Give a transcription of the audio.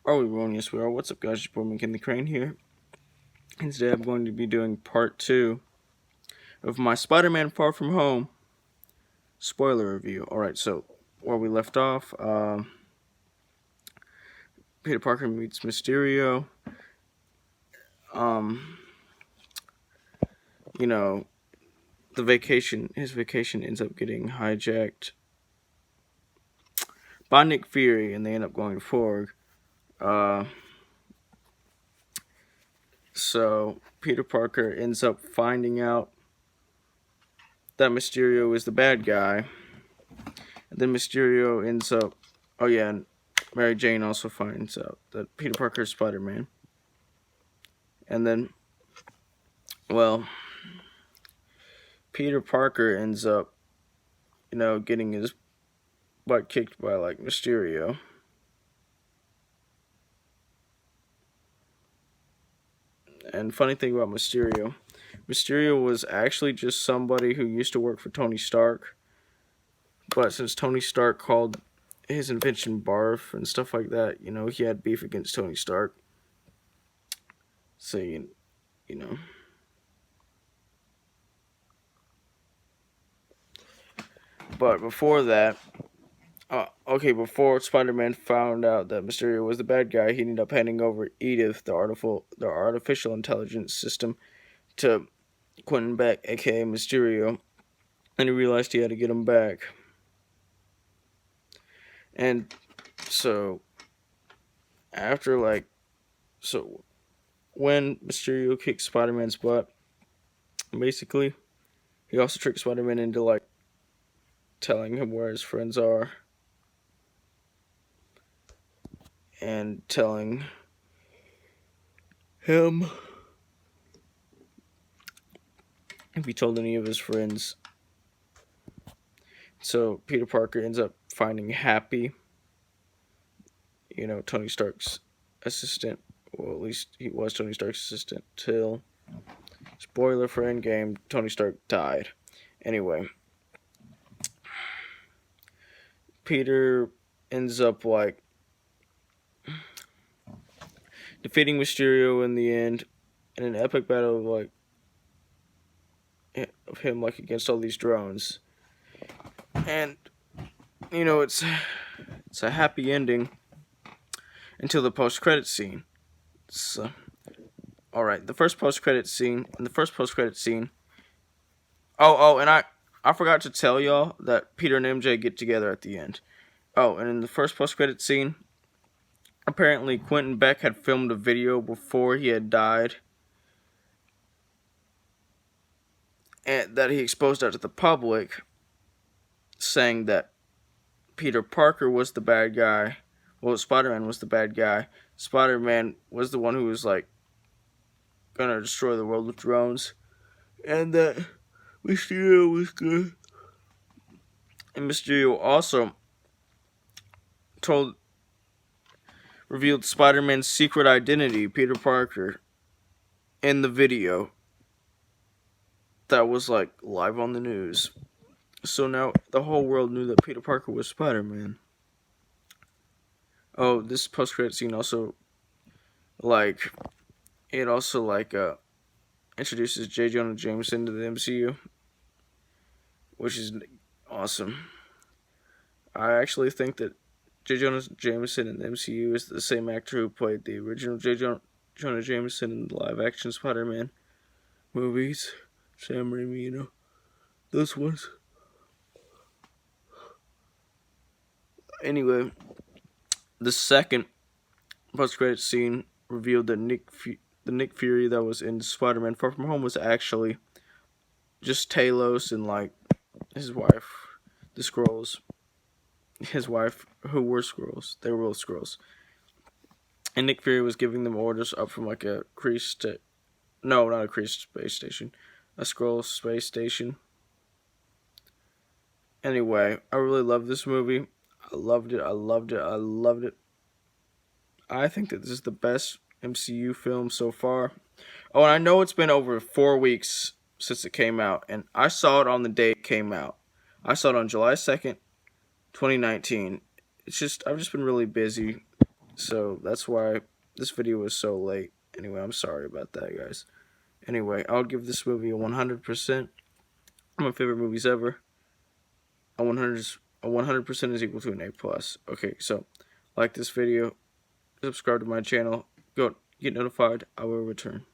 Are we rolling? Yes, we are. What's up, guys? It's your boy McKinley Crane here. And today I'm going to be doing part 2 of my Spider-Man Far From Home spoiler review. Alright, so where we left off, Peter Parker meets Mysterio. Um, you know, his vacation ends up getting hijacked by Nick Fury, and they end up going to Forg. So Peter Parker ends up finding out that Mysterio is the bad guy. And then Mysterio ends up, oh yeah, and Mary Jane also finds out that Peter Parker is Spider-Man. And then, well, Peter Parker ends up, getting his butt kicked by, Mysterio. And funny thing about Mysterio, Mysterio was actually just somebody who used to work for Tony Stark. But since Tony Stark called his invention barf and stuff like that, he had beef against Tony Stark. So, you know. But before that, before Spider-Man found out that Mysterio was the bad guy, he ended up handing over Edith, the artificial intelligence system, to Quentin Beck, aka Mysterio, and he realized he had to get him back. And so, when Mysterio kicked Spider-Man's butt, basically, he also tricked Spider-Man into, telling him where his friends are. And telling him if he told any of his friends. So Peter Parker ends up finding Happy, Tony Stark's assistant. Well, at least he was Tony Stark's assistant till, spoiler for Endgame, Tony Stark died. Anyway, Peter ends up defeating Mysterio in the end in an epic battle of him against all these drones. And it's a happy ending until the post-credit scene. So, alright, in the first post-credit scene, and I forgot to tell y'all that Peter and MJ get together at the end. Oh, and in the first post-credit scene, apparently Quentin Beck had filmed a video before he had died, and that he exposed out to the public, saying that Peter Parker was the bad guy. Well, Spider-Man was the bad guy. Spider-Man was the one who was gonna destroy the world with drones, and that Mysterio was good. And Mysterio also revealed Spider-Man's secret identity, Peter Parker, in the video that was live on the news. So now the whole world knew that Peter Parker was Spider-Man. Oh, this post-credit scene also introduces J. Jonah Jameson to the MCU, which is awesome. I actually think that J. Jonah Jameson in the MCU is the same actor who played the original J. Jonah Jameson in the live-action Spider-Man movies. Sam Raimi, those ones. Anyway, the second post-credit scene revealed that the Nick Fury that was in Spider-Man Far From Home was actually just Talos and his wife, the Skrulls. His wife, who were Skrulls. They were both Skrulls. And Nick Fury was giving them orders up from a Kree no, not a Kree space station. A Skrull space station. Anyway, I really love this movie. I loved it. I think that this is the best MCU film so far. Oh, and I know it's been over 4 weeks since it came out, and I saw it on the day it came out. I saw it on July 2nd, 2019. I've just been really busy So that's why this video was so late. Anyway, I'm sorry about that, guys. Anyway, I'll give this movie a 100%. My favorite movies ever. A 100% is equal to an A plus. Okay, so like this video, subscribe to my channel, go get notified. I will return.